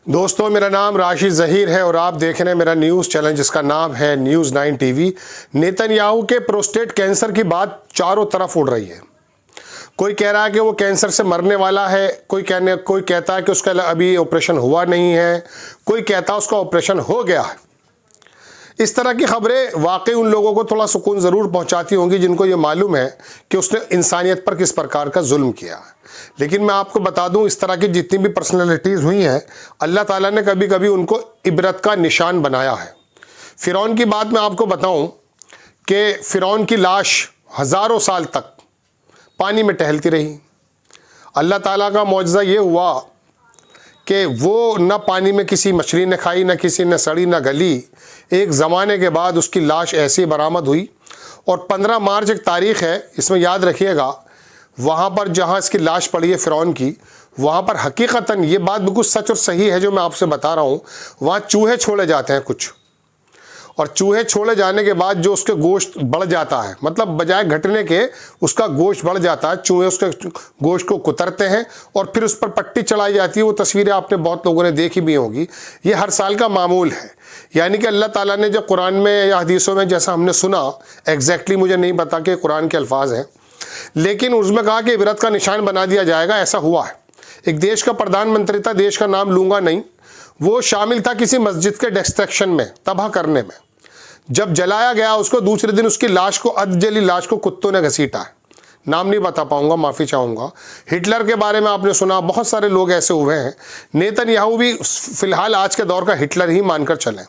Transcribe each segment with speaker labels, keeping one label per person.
Speaker 1: दोस्तों, मेरा नाम राशिद ज़हीर है और आप देख रहे हैं मेरा न्यूज़ चैनल जिसका नाम है न्यूज़ 9 टीवी। नेतन्याहू के प्रोस्टेट कैंसर की बात चारों तरफ उड़ रही है। कोई कह रहा है कि वो कैंसर से मरने वाला है, कोई कहता है कि उसका अभी ऑपरेशन हुआ नहीं है, कोई कहता है उसका ऑपरेशन हो गया है। इस तरह की खबरें वाकई उन लोगों को थोड़ा सुकून ज़रूर पहुंचाती होंगी जिनको ये मालूम है कि उसने इंसानियत पर किस प्रकार का जुल्म किया है। लेकिन मैं आपको बता दूं, इस तरह की जितनी भी पर्सनैलिटीज़ हुई हैं, अल्लाह ताला ने कभी कभी उनको इबरत का निशान बनाया है। फ़िरौन की बात मैं आपको बताऊं कि फ़िरौन की लाश हज़ारों साल तक पानी में टहलती रही। अल्लाह ताला का मौजज़ा ये हुआ कि वो न पानी में किसी मछली ने खाई, न किसी ने सड़ी, न गली। एक ज़माने के बाद उसकी लाश ऐसी बरामद हुई और 15 मार्च एक तारीख़ है, इसमें याद रखिएगा, वहाँ पर जहाँ इसकी लाश पड़ी है फ़िरौन की, वहाँ पर हकीकतन ये बात बिल्कुल सच और सही है जो मैं आपसे बता रहा हूँ। वहाँ चूहे छोड़े जाते हैं कुछ, और चूहे छोड़े जाने के बाद जो उसके गोश्त बढ़ जाता है, मतलब बजाय घटने के उसका गोश्त बढ़ जाता है। चूहे उसके गोश्त को कुतरते हैं और फिर उस पर पट्टी चढ़ाई जाती है। वो तस्वीरें आपने बहुत लोगों ने देखी भी होंगी। ये हर साल का मामूल है। यानी कि अल्लाह ताला ने जो कुरान में या हदीसों में जैसा हमने सुना, एग्जैक्टली मुझे नहीं पता कि कुरान के अल्फाज हैं, लेकिन उसमें कहा कि इबरत का निशान बना दिया जाएगा। ऐसा हुआ है। एक देश का प्रधानमंत्री था, देश का नाम लूँगा नहीं, वो शामिल था किसी मस्जिद के डिस्ट्रक्शन में, तबाह करने में। जब जलाया गया उसको, दूसरे दिन उसकी लाश को, अधजली लाश को कुत्तों ने घसीटा है। नाम नहीं बता पाऊंगा, माफ़ी चाहूँगा। हिटलर के बारे में आपने सुना, बहुत सारे लोग ऐसे हुए हैं। नेतन्याहू भी फ़िलहाल आज के दौर का हिटलर ही मानकर चलें।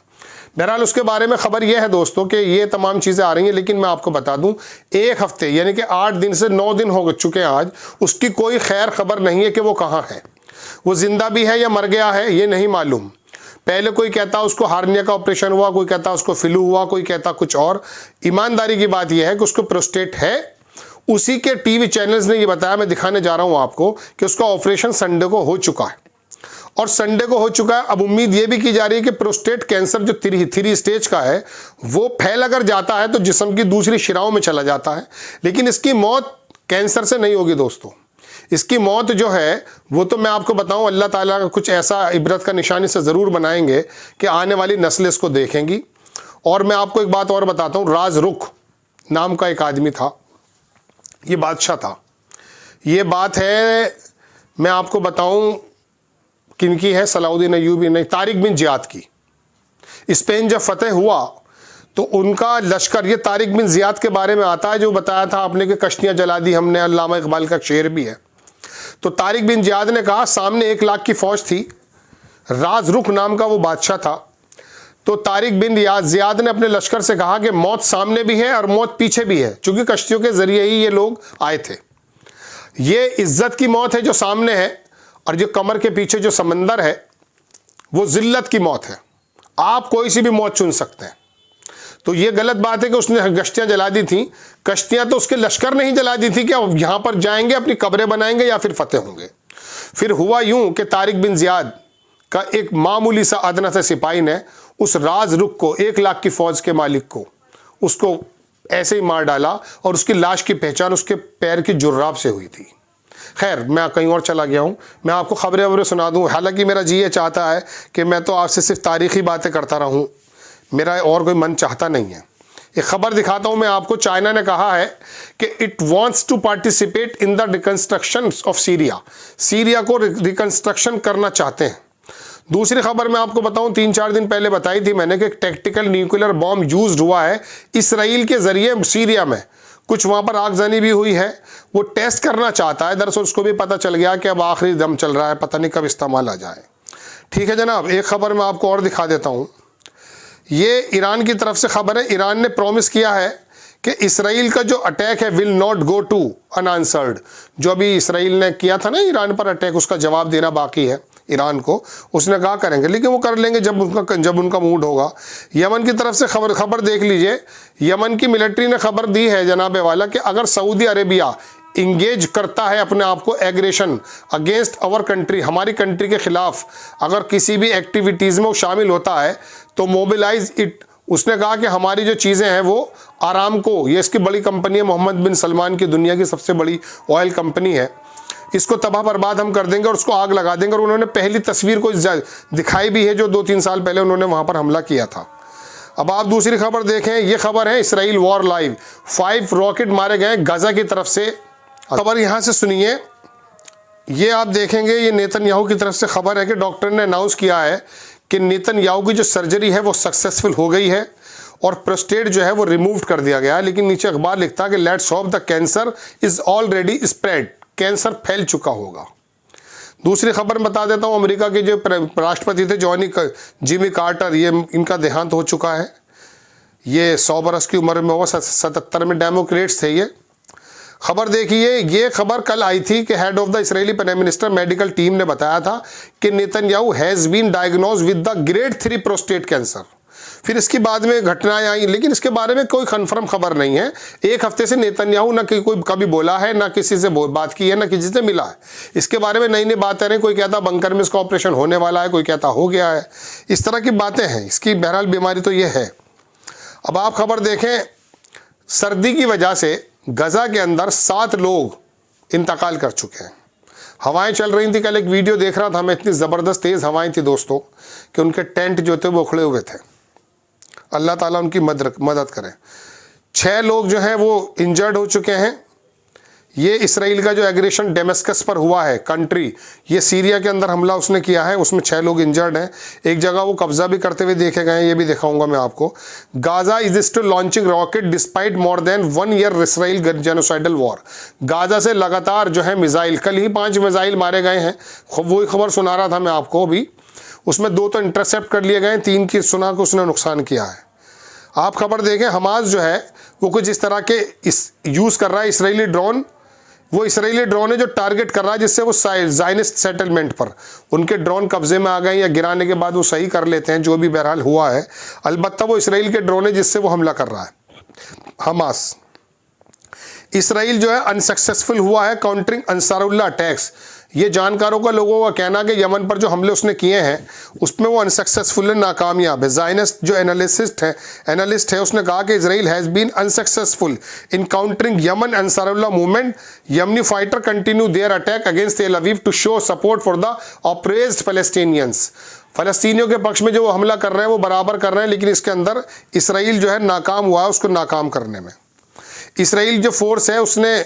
Speaker 1: बहरहाल उसके बारे में ख़बर यह है दोस्तों कि ये तमाम चीज़ें आ रही हैं, लेकिन मैं आपको बता दूं, एक हफ़्ते यानी कि 8 दिन से 9 दिन हो चुके हैं आज, उसकी कोई खैर खबर नहीं है कि वो कहाँ है। वो ज़िंदा भी है या मर गया है ये नहीं मालूम। पहले कोई कहता उसको हार्निया का ऑपरेशन हुआ, कोई कहता उसको फ्लू हुआ, कोई कहता कुछ और। ईमानदारी की बात यह है कि उसको प्रोस्टेट है। उसी के टीवी चैनल्स ने ये बताया, मैं दिखाने जा रहा हूँ आपको, कि उसका ऑपरेशन संडे को हो चुका है और संडे को हो चुका है। अब उम्मीद ये भी की जा रही है कि प्रोस्टेट कैंसर जो 3 स्टेज का है, वो फैल अगर जाता है तो जिस्म की दूसरी शिराओं में चला जाता है। लेकिन इसकी मौत कैंसर से नहीं होगी दोस्तों। इसकी मौत जो है वो तो मैं आपको बताऊं, अल्लाह ताला का कुछ ऐसा इबरत का निशानी से ज़रूर बनाएंगे कि आने वाली नस्लें इसको देखेंगी। और मैं आपको एक बात और बताता हूँ, राज रुख नाम का एक आदमी था, ये बादशाह था। ये बात है, मैं आपको बताऊं किनकी है, सलाउद्दीन अय्यूबी नहीं, तारिक बिन ज़ियाद की। स्पेन जब फतेह हुआ तो उनका लश्कर, ये तारिक बिन ज़ियाद के बारे में आता है जो बताया था आपने कि कश्तियाँ जला दी हमने, अल्लामा इकबाल का शेर भी है। तो तारिक बिन ज़ियाद ने कहा, सामने 1 लाख की फ़ौज थी, राज रुख नाम का वो बादशाह था। तो तारिक बिन ज़ियाद ने अपने लश्कर से कहा कि मौत सामने भी है और मौत पीछे भी है, चूँकि कश्तियों के ज़रिए ही ये लोग आए थे। ये इज़्ज़त की मौत है जो सामने है, और जो कमर के पीछे जो समंदर है वो ज़िल्लत की मौत है। आप कोई सी भी मौत चुन सकते हैं। तो ये गलत बात है कि उसने कश्तियाँ जला दी थी। कश्तियाँ तो उसके लश्कर ने ही जला दी थी कि अब यहाँ पर जाएंगे, अपनी कब्रें बनाएंगे या फिर फतेह होंगे। फिर हुआ यूं कि तारिक बिन ज़ियाद का एक मामूली सा अदना सा सिपाही ने उस राज रुख को, 1 लाख की फ़ौज के मालिक को, उसको ऐसे ही मार डाला और उसकी लाश की पहचान उसके पैर की जुर्राब से हुई थी। खैर, मैं कहीं और चला गया हूँ। मैं आपको खबरें वबरें सुना दूँ। हालांकि मेरा जी ये चाहता है कि मैं तो आपसे सिर्फ तारीख़ी बातें करता रहूँ, मेरा और कोई मन चाहता नहीं है। एक खबर दिखाता हूँ मैं आपको। चाइना ने कहा है कि it wants to participate in the reconstruction of Syria. Syria को रिकंस्ट्रक्शन करना चाहते हैं। दूसरी खबर मैं आपको बताऊं, 3-4 दिन पहले बताई थी मैंने कि एक टैक्टिकल न्यूक्लियर बॉम्ब यूज हुआ है इसराइल के ज़रिए सीरिया में। कुछ वहाँ पर आगजनी भी हुई है। वो टेस्ट करना चाहता है। दरअसल उसको भी पता चल गया कि अब आखिरी दम चल रहा है, पता नहीं कब इस्तेमाल आ जाए। ठीक है जनाब, एक खबर मैं आपको और दिखा देता हूँ। ये ईरान की तरफ से खबर है। ईरान ने प्रॉमिस किया है कि इसराइल का जो अटैक है will not go to unanswered. जो अभी इसराइल ने किया था ना ईरान पर अटैक, उसका जवाब देना बाकी है ईरान को। उसने कहा करेंगे, लेकिन वो कर लेंगे जब उनका मूड होगा। यमन की तरफ से खबर देख लीजिए। यमन की मिलिट्री ने खबर दी है जनाबे वाला कि अगर सऊदी अरेबिया इंगेज करता है अपने आप को एग्रेशन अगेंस्ट आवर कंट्री, हमारी कंट्री के खिलाफ अगर किसी भी एक्टिविटीज़ में वो शामिल होता है तो मोबिलाइज इट। उसने कहा कि हमारी जो चीज़ें हैं वो आरामको, ये इसकी बड़ी कंपनी है, मोहम्मद बिन सलमान की दुनिया की सबसे बड़ी ऑयल कंपनी है, इसको तबाह बर्बाद हम कर देंगे और उसको आग लगा देंगे। और उन्होंने पहली तस्वीर को दिखाई भी है जो 2-3 साल पहले उन्होंने वहाँ पर हमला किया था। अब आप दूसरी खबर देखें, ये खबर है इसराइल वॉर लाइव, 5 रॉकेट मारे गए गाजा की तरफ से। खबर यहाँ से सुनिए, ये आप देखेंगे ये नेतन्याहू की तरफ से खबर है कि डॉक्टर ने अनाउंस किया है कि नेतन्याहू की जो सर्जरी है वो सक्सेसफुल हो गई है और प्रोस्टेट जो है वो रिमूव कर दिया गया है। लेकिन नीचे अखबार लिखता है कि let's hope the cancer is already spread, cancer फैल चुका होगा। दूसरी खबर बता देता हूँ, अमेरिका के जो राष्ट्रपति थे जिमी कार्टर, ये इनका देहांत हो चुका है। ये 100 बरस की उम्र में होगा, 77 में, डेमोक्रेट्स थे ये। खबर देखिए, ये खबर कल आई थी कि head of the Israeli prime minister medical team ने बताया था कि Netanyahu has been diagnose with the grade 3 prostate cancer. फिर इसके बाद में घटनाएं आई, लेकिन इसके बारे में कोई कंफर्म खबर नहीं है। एक हफ्ते से नेतन्याहू ना कोई कभी बोला है, ना किसी से बात की है, ना किसी से मिला है। इसके बारे में नई नई बातें रही, कोई कहता बंकर में इसका ऑपरेशन होने वाला है, कोई कहता हो गया है, इस तरह की बातें हैं। इसकी बहरहाल बीमारी तो ये है। अब आप खबर देखें, सर्दी की वजह से गजा के अंदर 7 लोग इंतकाल कर चुके हैं। हवाएं चल रही थी, कल एक वीडियो देख रहा था मैं, इतनी ज़बरदस्त तेज़ हवाएं थी दोस्तों कि उनके टेंट जो थे वो उखड़े हुए थे। अल्लाह ताला उनकी मदद करे। 6 लोग जो हैं वो इंजर्ड हो चुके हैं। ये इसराइल का जो एग्रेशन डेमस्कस पर हुआ है, कंट्री, ये सीरिया के अंदर हमला उसने किया है, उसमें 6 लोग इंजर्ड हैं। एक जगह वो कब्जा भी करते हुए देखे गए हैं, ये भी दिखाऊंगा मैं आपको। Gaza is still launching rocket despite more than 1 year Israel genocidal war. Gaza से लगातार जो है मिसाइल, कल ही 5 मिसाइल मारे गए हैं, वही खबर सुना रहा था मैं आपको अभी। उसमें 2 तो इंटरसेप्ट कर लिए गए, 3 की सुना को उसने नुकसान किया है। आप खबर देखें, हमास जो है वो कुछ इस तरह के यूज़ कर रहा है इसराइली ड्रोन। वो इसराइली ड्रोन है जो टारगेट कर रहा है, जिससे वो ज़ायनिस्ट सेटलमेंट पर उनके ड्रोन कब्जे में आ गए या गिराने के बाद वो सही कर लेते हैं, जो भी बहरहाल हुआ है। अलबत्ता वो इसराइल के ड्रोन है जिससे वो हमला कर रहा है हमास। इसराइल जो है अनसक्सेसफुल हुआ है काउंटरिंग अंसारुल्लाह अटैक्स। ये जानकारों का, लोगों का कहना कि यमन पर जो हमले उसने किए हैं उसमें वो अनसक्सेसफुल है, नाकामयाब है। ज़ायनिस्ट जो एनालिस्ट है उसने कहा कि Israel has been unsuccessful in countering Yemen Ansarullah movement. Yemeni fighter continue their attack against Tel Aviv to show support for the oppressed Palestinians. फलस्तीनियों के पक्ष में जो वो हमला कर रहे हैं वो बराबर कर रहे हैं, लेकिन इसके अंदर इसराइल जो है नाकाम हुआ है उसको नाकाम करने में। इसराइल जो फोर्स है उसने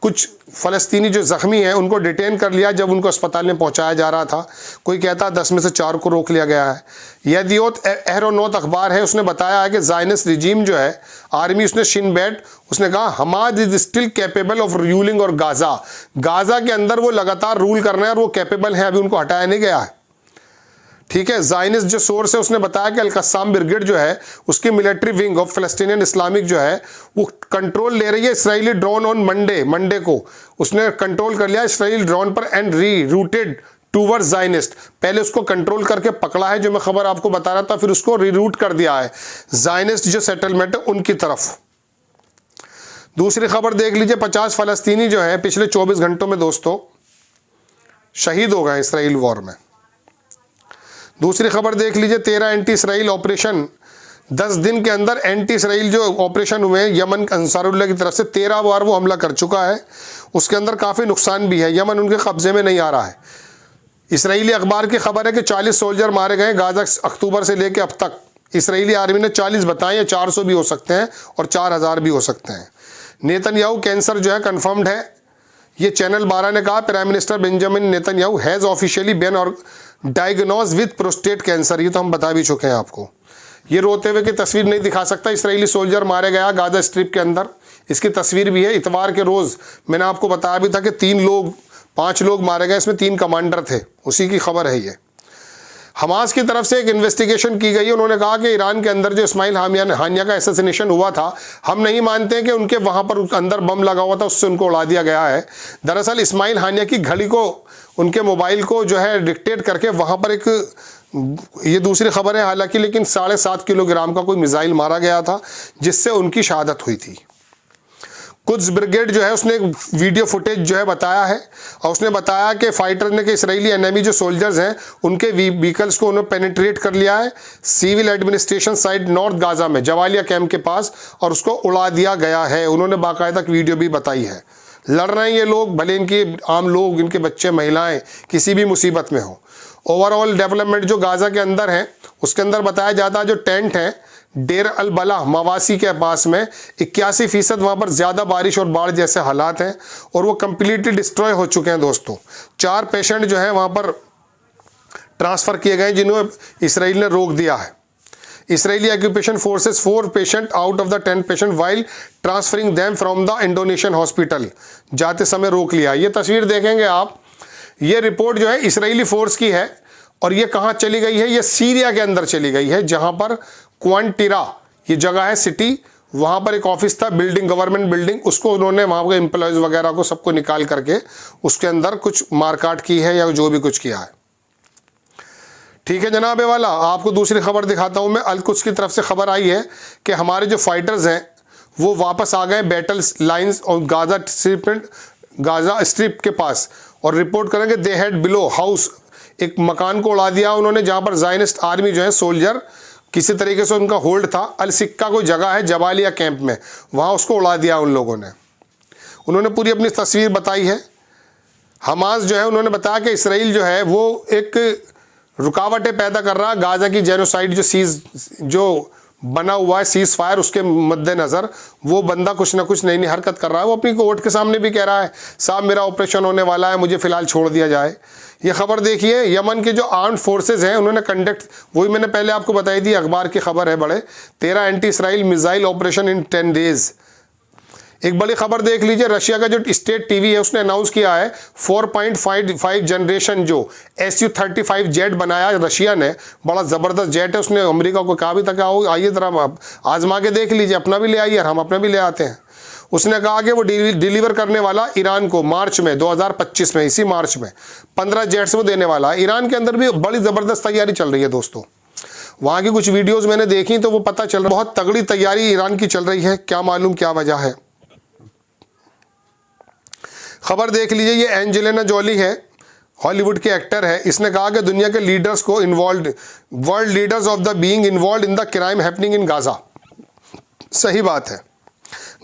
Speaker 1: कुछ फ़लस्तीनी जो ज़ख्मी हैं उनको डिटेन कर लिया जब उनको अस्पताल में पहुंचाया जा रहा था। कोई कहता 10 में से 4 को रोक लिया गया है। यदियोत एहरोनोत अखबार है, उसने बताया है कि ज़ायनिस्ट रिजीम जो है, आर्मी, उसने शिन बेट, उसने कहा Hamas is still capable of ruling और गाज़ा के अंदर वो लगातार रूल कर रहे हैं और वो कैपेबल हैं, अभी उनको हटाया नहीं गया है। ठीक है, ज़ायनिस्ट जो सोर्स है उसने बताया कि अल-कस्साम ब्रिगेड जो है उसकी मिलिट्री विंग ऑफ फ़लस्तीनियन इस्लामिक जो है वो कंट्रोल ले रही है इसराइली ड्रोन ऑन मंडे को उसने कंट्रोल कर लिया इसराइली ड्रोन पर and re rooted towards Zionist. पहले उसको कंट्रोल करके पकड़ा है, जो मैं खबर आपको बता रहा था, फिर उसको रीरूट कर दिया है ज़ायनिस्ट जो सेटलमेंट है उनकी तरफ। दूसरी खबर देख लीजिए, 50 फ़लस्तीनी जो है पिछले 24 घंटों में दोस्तों शहीद हो गए इसराइल वॉर में। दूसरी खबर देख लीजिए, 13 एंटी इसराइल ऑपरेशन, 10 दिन के अंदर एंटी इसराइल जो ऑपरेशन हुए हैं यमन अंसारुल्लाह की तरफ से 13 बार वो हमला कर चुका है। उसके अंदर काफ़ी नुकसान भी है, यमन उनके कब्जे में नहीं आ रहा है। इसराइली अखबार की खबर है कि 40 सोल्जर मारे गए गाजा अक्टूबर से लेकर अब तक। इसराइली आर्मी ने 40 बताए, या 400 भी हो सकते हैं और 4000 भी हो सकते हैं। नेतन्याहू कैंसर जो है कन्फर्म्ड है। ये चैनल 12 ने कहा prime minister Benjamin Netanyahu has officially been और डायग्नोज विद प्रोस्टेट कैंसर। ये तो हम बता भी चुके हैं आपको। ये रोते हुए की तस्वीर नहीं दिखा सकता। इसराइली सोल्जर मारे गया गाजा स्ट्रिप के अंदर, इसकी तस्वीर भी है। इतवार के रोज़ मैंने आपको बताया भी था कि 5 लोग मारे गए, इसमें 3 कमांडर थे, उसी की खबर है ये। हमास की तरफ से एक इन्वेस्टिगेशन की गई। उन्होंने कहा कि ईरान के अंदर जो इस्माइल हानिया का एसेसिनेशन हुआ था, हम नहीं मानते हैं कि उनके वहाँ पर अंदर बम लगा हुआ था, उससे उनको उड़ा दिया गया है। दरअसल इस्माइल हानिया की घड़ी को, उनके मोबाइल को जो है डिक्टेट करके वहाँ पर एक, ये दूसरी खबर है हालांकि, लेकिन 7.5 किलोग्राम का कोई मिसाइल मारा गया था जिससे उनकी शहादत हुई थी। कुछ ब्रिगेड जो है उसने एक वीडियो फुटेज जो है बताया है और उसने बताया कि फाइटर ने, कि इसराइली एनिमी जो सोल्जर्स हैं उनके व्हीकल्स को उन्होंने पेनिट्रेट कर लिया है civil administration side north Gaza में जवालिया कैंप के पास, और उसको उड़ा दिया गया है। उन्होंने बाकायदा वीडियो भी बताई है। लड़ रहे हैं ये लोग, भले इनके आम लोग, इनके बच्चे, महिलाएं किसी भी मुसीबत में हो। ओवरऑल डेवलपमेंट जो गाज़ा के अंदर है, उसके अंदर बताया जाता है जो टेंट है डेर अल बला मवासी के पास में 81% वहाँ पर ज़्यादा बारिश और बाढ़ जैसे हालात हैं और वो कम्प्लीटली डिस्ट्रॉय हो चुके हैं दोस्तों। 4 पेशेंट जो हैं वहाँ पर ट्रांसफ़र किए गए जिन्हें इसराइल ने रोक दिया है। Israeli occupation forces 4 patient out of the 10 patient while transferring them from the Indonesian hospital, जाते समय रोक लिया। ये तस्वीर देखेंगे आप, ये रिपोर्ट जो है इसराइली फोर्स की है और ये कहाँ चली गई है, ये सीरिया के अंदर चली गई है, जहाँ पर क्वांटिरा ये जगह है सिटी, वहाँ पर एक ऑफिस था बिल्डिंग, गवर्नमेंट बिल्डिंग, उसको उन्होंने वहाँ के एम्प्लॉयज़ वगैरह को सबको निकाल करके उसके अंदर कुछ मारकाट की है या जो भी कुछ किया है। ठीक है जनाबे वाला, आपको दूसरी खबर दिखाता हूँ मैं। अल कुद्स की तरफ से खबर आई है कि हमारे जो फाइटर्स हैं वो वापस आ गए बैटल लाइन्स और गाज़ा स्ट्रिप के पास, और रिपोर्ट करेंगे दे हैड बिलो हाउस, एक मकान को उड़ा दिया उन्होंने जहाँ पर ज़ायनिस्ट आर्मी जो है सोल्जर किसी तरीके से उनका होल्ड था। अल सिक्का कोई जगह है जबालिया कैंप में, वहाँ उसको उड़ा दिया उन लोगों ने। उन्होंने पूरी अपनी तस्वीर बताई है। हमास जो है उन्होंने बताया कि इसराइल जो है वो एक रुकावटें पैदा कर रहा है गाज़ा की जेनोसाइड जो बना हुआ है सीज फायर, उसके मद्देनज़र वो बंदा कुछ ना कुछ नई नई हरकत कर रहा है। वो अपनी कोर्ट के सामने भी कह रहा है साहब मेरा ऑपरेशन होने वाला है, मुझे फ़िलहाल छोड़ दिया जाए। ये खबर देखिए, यमन के जो आर्म्ड फोर्सेज हैं उन्होंने कंडक्ट, वही मैंने पहले आपको बताई थी, अखबार की खबर है बड़े, 13 anti Israel missile operation in 10 days. एक बड़ी खबर देख लीजिए, रशिया का जो स्टेट टीवी है उसने अनाउंस किया है 4.5 जनरेशन जो Su-35 जेट बनाया रशिया ने, बड़ा ज़बरदस्त जेट है। उसने अमेरिका को कहा भी था कि आइए ज़रा आजमा के देख लीजिए, अपना भी ले आइए, हम अपना भी ले आते हैं। उसने कहा कि वो डिलीवर करने वाला ईरान को मार्च में 2025 में, इसी मार्च में 15 जेट्स वो देने वाला है। ईरान के अंदर भी बड़ी ज़बरदस्त तैयारी चल रही है दोस्तों। वहाँ की कुछ वीडियोज़ मैंने देखी तो वो पता चल रहा है बहुत तगड़ी तैयारी ईरान की चल रही है। क्या मालूम क्या वजह है। खबर देख लीजिए, ये एंजेलिना जोली है, हॉलीवुड के एक्टर है। इसने कहा कि दुनिया के लीडर्स को involve, world leaders of the being involve in the crime happening in Gaza. सही बात है,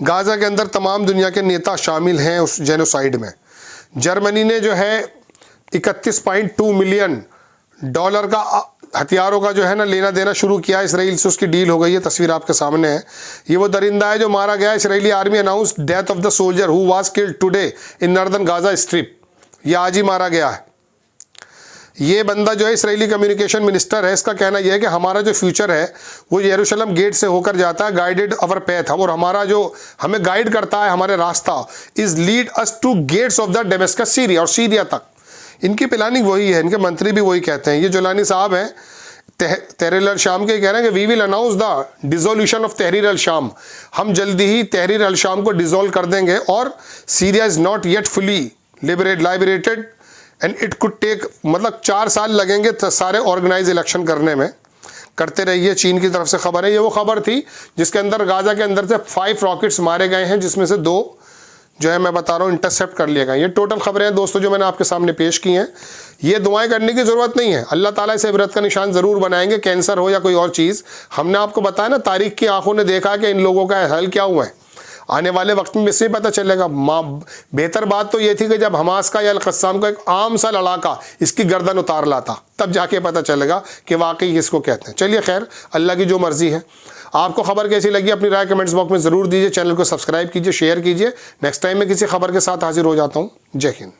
Speaker 1: गाज़ा के अंदर तमाम दुनिया के नेता शामिल हैं उस जेनोसाइड में। जर्मनी ने जो है 31.2 मिलियन डॉलर का हथियारों का जो है ना लेना देना शुरू किया इसराइल से, उसकी डील हो गई है। तस्वीर आपके सामने है, ये वो दरिंदा है जो मारा गया। Israeli army announce death of the soldier who was killed today in northern Gaza strip. ये आज ही मारा गया है। ये बंदा जो है इसराइली कम्युनिकेशन मिनिस्टर है, इसका कहना यह है कि हमारा जो फ्यूचर है वो यरूशलेम गेट से होकर जाता है, गाइडेड अवर पैथ, और हमारा जो हमें गाइड करता है हमारे रास्ता, is lead us to gates of the Damascus Syria, और सीरिया तक। इनकी प्लानिंग वही है, इनके मंत्री भी वही कहते हैं। ये जोलानी साहब हैं तहरीर अल शाम के, कह रहे हैं कि we will announce the dissolution of Tahrir al शाम, हम जल्दी ही तहरीर अल शाम को डिसॉल्व कर देंगे, और Syria is not yet fully liberated and it could take, मतलब 4 साल लगेंगे सारे ऑर्गेनाइज इलेक्शन करने में। करते रहिए, चीन की तरफ से खबर है। ये वो खबर थी जिसके अंदर गाज़ा के अंदर से 5 रॉकेट्स मारे गए हैं, जिसमें से 2 जो है मैं बता रहा हूँ इंटरसेप्ट कर लिए गए। ये टोटल खबरें हैं दोस्तों जो मैंने आपके सामने पेश की हैं। ये दुआएं करने की ज़रूरत नहीं है, अल्लाह ताला इसे इबरत का निशान ज़रूर बनाएंगे, कैंसर हो या कोई और चीज़। हमने आपको बताया ना, तारीख की आंखों ने देखा कि इन लोगों का हल क्या हुआ है। आने वाले वक्त में इससे पता चलेगा। बेहतर बात तो ये थी कि जब हमास का या अल-क़स्साम का एक आम सा लड़ाका इसकी गर्दन उतार लाता, तब जाके पता चलेगा कि वाकई किसको कहते हैं। चलिए खैर, अल्लाह की जो मर्ज़ी है। आपको खबर कैसी लगी अपनी राय कमेंट्स बॉक्स में ज़रूर दीजिए। चैनल को सब्सक्राइब कीजिए, शेयर कीजिए। नेक्स्ट टाइम मैं किसी खबर के साथ हाजिर हो जाता हूँ। जय हिंद।